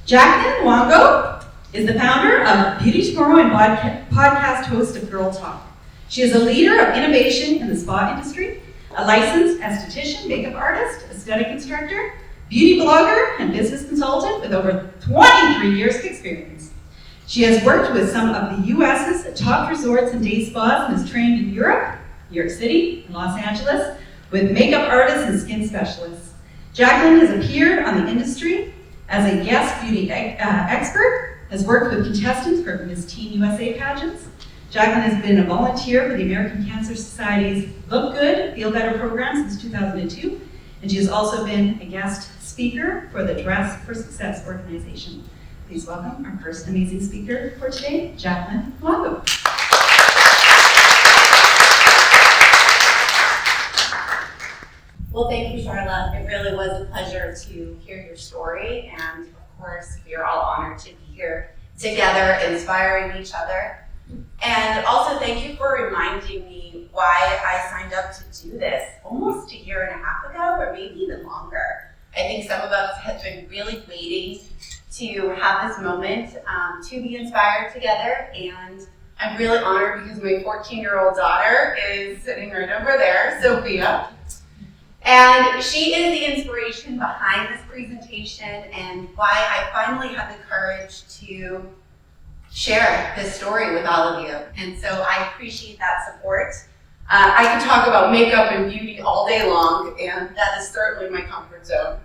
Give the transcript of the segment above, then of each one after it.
Jaclyn Luongo is the founder of Beauty Tomorrow and podcast host of Girl Talk. She is a leader of innovation in the spa industry, a licensed esthetician, makeup artist, aesthetic instructor, beauty blogger, and business consultant with over 23 years of experience. She has worked with some of the U.S.'s top resorts and day spas and has trained in Europe, New York City, and Los Angeles with makeup artists and skin specialists. Jaclyn has appeared on the industry as a guest beauty expert, has worked with contestants for Miss Teen USA pageants. Jaclyn has been a volunteer for the American Cancer Society's Look Good, Feel Better program since 2002, and she has also been a guest speaker for the Dress for Success organization. Please welcome our first amazing speaker for today, Jaclyn Luongo. Well, thank you, Charlotte. It really was a pleasure to hear your story, and of course, we are all honored to be here together, inspiring each other. And also, thank you for reminding me why I signed up to do this almost a year and a half ago, or maybe even longer. I think some of us have been really waiting to have this moment to be inspired together, and I'm really honored because my 14-year-old daughter is sitting right over there, Sophia. And she is the inspiration behind this presentation and why I finally had the courage to share this story with all of you. And so I appreciate that support. I can talk about makeup and beauty all day long, and that is certainly my comfort zone.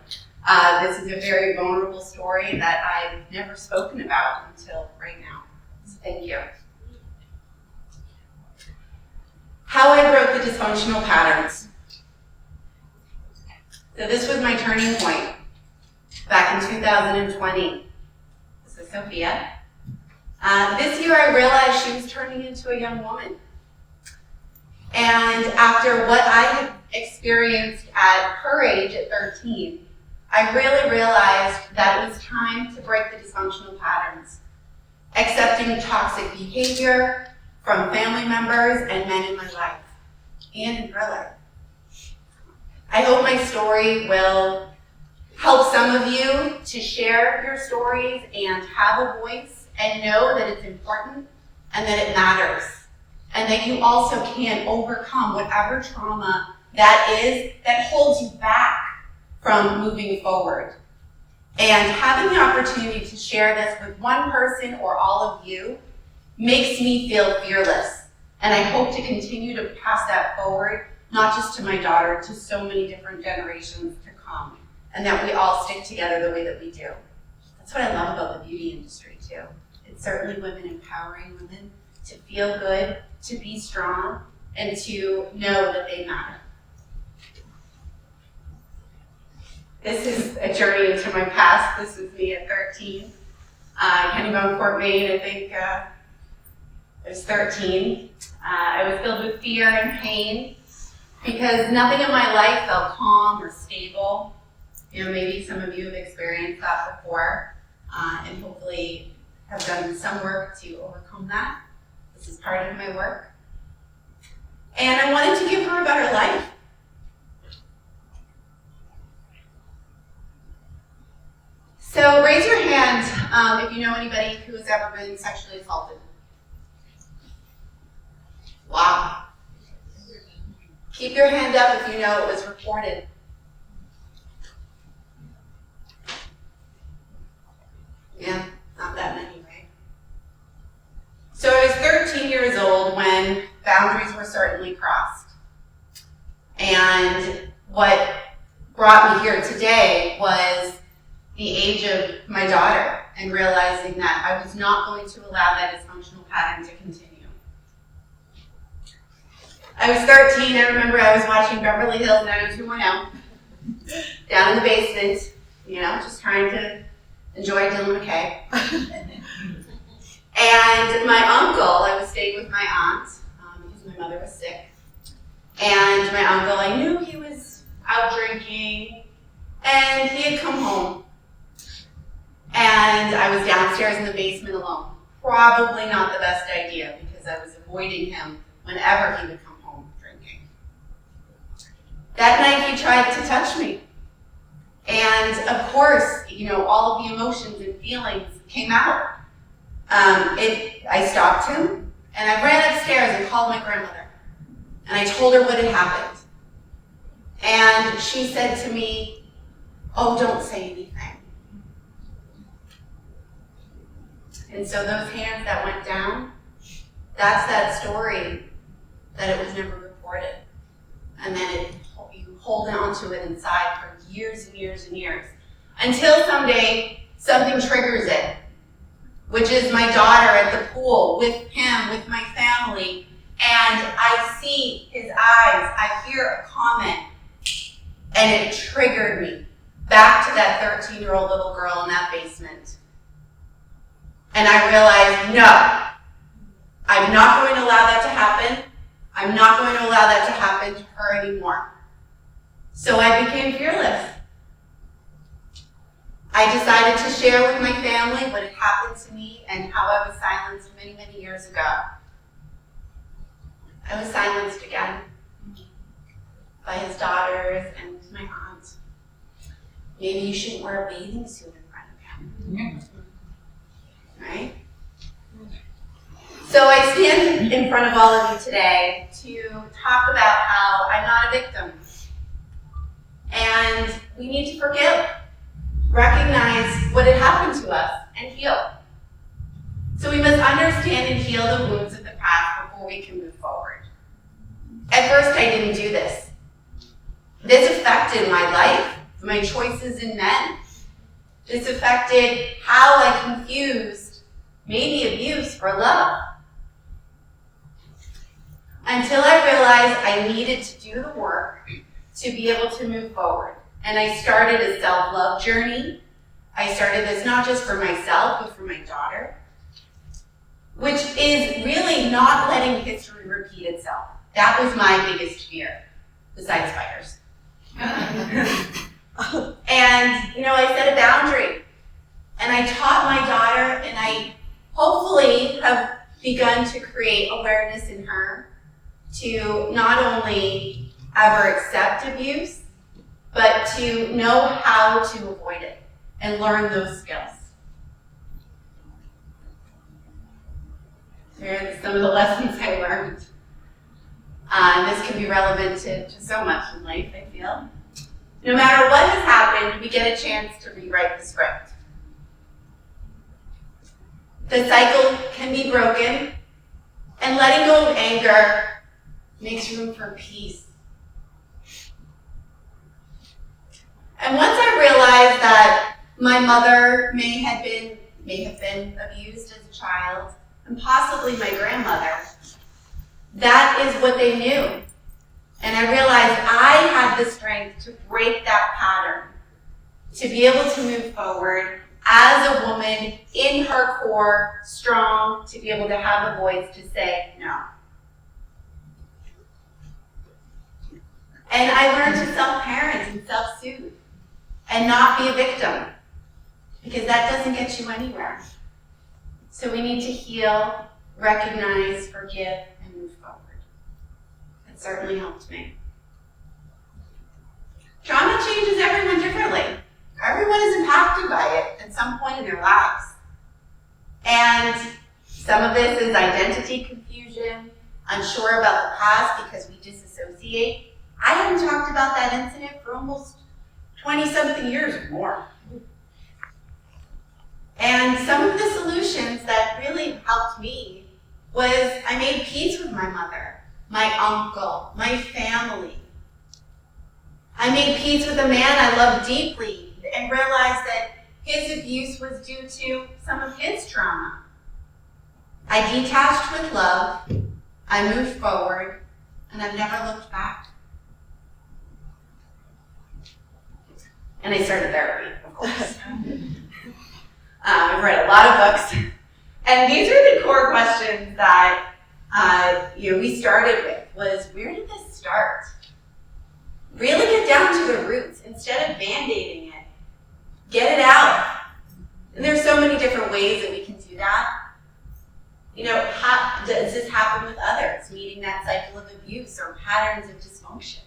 This is a very vulnerable story that I've never spoken about until right now. So thank you. How I broke the dysfunctional patterns. So this was my turning point back in 2020. This is Sophia. This year I realized she was turning into a young woman. And after what I had experienced at her age at 13, I really realized that it was time to break the dysfunctional patterns, accepting toxic behavior from family members and men in my life, and in her life. I hope my story will help some of you to share your stories and have a voice and know that it's important and that it matters, and that you also can overcome whatever trauma that is that holds you back from moving forward. And having the opportunity to share this with one person or all of you makes me feel fearless, and I hope to continue to pass that forward, not just to my daughter, to so many different generations to come, and that we all stick together the way that we do. That's what I love about the beauty industry too. It's certainly women empowering women to feel good, to be strong, and to know that they matter. This is a journey into my past. This is me at 13. Kennebunkport, Maine, I think I was 13. I was filled with fear and pain, because nothing in my life felt calm or stable. You know, maybe some of you have experienced that before, and hopefully have done some work to overcome that. This is part of my work. And I wanted to give her a better life. So raise your hand if you know anybody who has ever been sexually assaulted. Wow. Keep your hand up if you know it was reported. Yeah, not that many, right? So I was 13 years old when boundaries were certainly crossed. And what brought me here today was the age of my daughter and realizing that I was not going to allow that dysfunctional pattern to continue. I was 13, I remember I was watching Beverly Hills 90210 down in the basement, you know, just trying to enjoy Dylan McKay. And my uncle, I was staying with my aunt, because my mother was sick. And my uncle, I knew he was out drinking, and he had come home. And I was downstairs in the basement alone. Probably not the best idea, because I was avoiding him whenever he would come home drinking. That night he tried to touch me. And of course, all of the emotions and feelings came out. I stopped him, and I ran upstairs and called my grandmother. And I told her what had happened. And she said to me, "Oh, don't say anything." And so those hands that went down, that's that story that it was never reported. And then you hold on to it inside for years and years and years. Until someday, something triggers it, which is my daughter at the pool with him, with my family, and I see his eyes, I hear a comment, and it triggered me back to that 13-year-old little girl in that basement. And I realized, no, I'm not going to allow that to happen. I'm not going to allow that to happen to her anymore. So I became fearless. I decided to share with my family what had happened to me and how I was silenced many, many years ago. I was silenced again by his daughters and my aunt. Maybe you shouldn't wear a bathing suit in front of him. Right? So I stand in front of all of you today to talk about how I'm not a victim. And we need to forgive, recognize what had happened to us, and heal. So we must understand and heal the wounds of the past before we can move forward. At first, I didn't do this. This affected my life, my choices in men. This affected how I confused maybe abuse for love. Until I realized I needed to do the work to be able to move forward. And I started a self-love journey. I started this not just for myself, but for my daughter, which is really not letting history repeat itself. That was my biggest fear, besides spiders. And, I set a boundary. And I taught my daughter, and I hopefully have begun to create awareness in her to not only ever accept abuse, but to know how to avoid it and learn those skills. Here are some of the lessons I learned. This can be relevant to so much in life, I feel. No matter what has happened, we get a chance to rewrite the script. The cycle can be broken, and letting go of anger makes room for peace. And once I realized that my mother may have been abused as a child, and possibly my grandmother, that is what they knew. And I realized I had the strength to break that pattern, to be able to move forward as a woman in her core, strong, to be able to have a voice to say no. And I learned to self-parent and self-soothe and not be a victim, because that doesn't get you anywhere. So we need to heal, recognize, forgive, and move forward. It certainly helped me. Trauma changes everyone differently. Everyone is impacted by it at some point in their lives. And some of this is identity confusion, unsure about the past because we disassociate. I haven't talked about that incident for almost 20-something years or more. And some of the solutions that really helped me was I made peace with my mother, my uncle, my family. I made peace with a man I loved deeply and realized that his abuse was due to some of his trauma. I detached with love, I moved forward, and I've never looked back. And I started therapy, of course. I've read a lot of books. And these are the core questions that we started with, was where did this start? Really get down to the roots instead of band-aiding it. Get it out. And there's so many different ways that we can do that. How does this happen with others, meeting that cycle of abuse or patterns of dysfunction?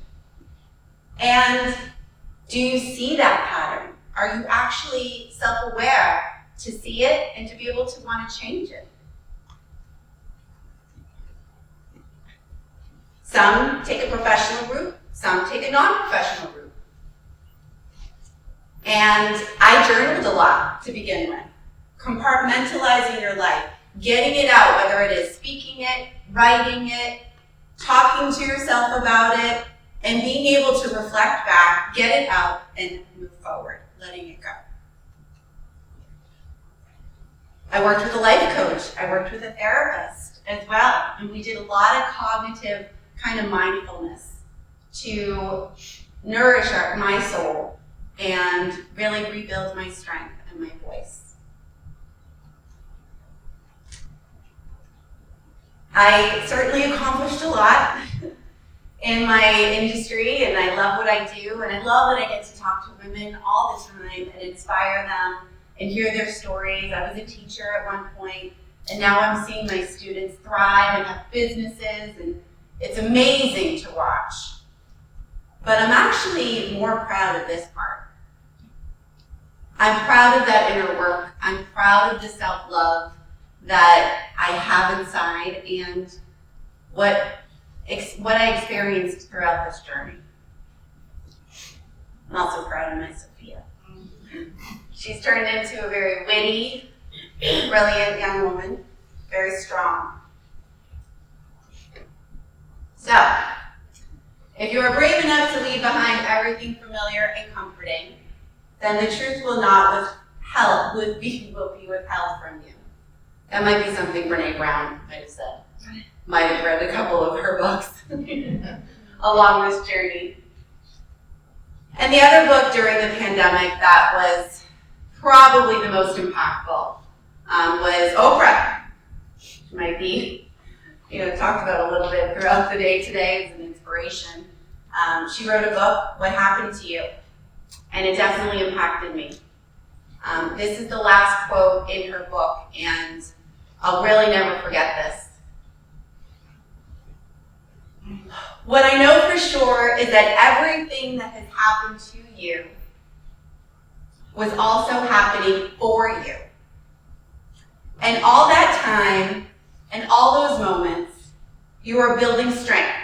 And Do you see that pattern? Are you actually self-aware to see it and to be able to want to change it? Some take a professional route, some take a non-professional route. And I journaled a lot to begin with. Compartmentalizing your life, getting it out, whether it is speaking it, writing it, talking to yourself about it, and being able to reflect back, get it out, and move forward, letting it go. I worked with a life coach. I worked with a therapist as well. And we did a lot of cognitive kind of mindfulness to nourish my soul and really rebuild my strength and my voice. I certainly accomplished a lot in my industry, and I love what I do, and I love that I get to talk to women all the time and inspire them and hear their stories. I was a teacher at one point, and now I'm seeing my students thrive and have businesses, and it's amazing to watch. But I'm actually more proud of this part. I'm proud of that inner work. I'm proud of the self-love that I have inside and what I experienced throughout this journey. I'm also proud of my Sophia. She's turned into a very witty, brilliant young woman, very strong. So, if you are brave enough to leave behind everything familiar and comforting, then the truth will be withheld from you. That might be something Brene Brown might have said. Might have read a couple of her books along this journey. And the other book during the pandemic that was probably the most impactful was Oprah. She might be, talked about a little bit throughout the day today as an inspiration. She wrote a book, What Happened to You? And it definitely impacted me. This is the last quote in her book, and I'll really never forget this. What I know for sure is that everything that has happened to you was also happening for you. And all that time and all those moments, you are building strength.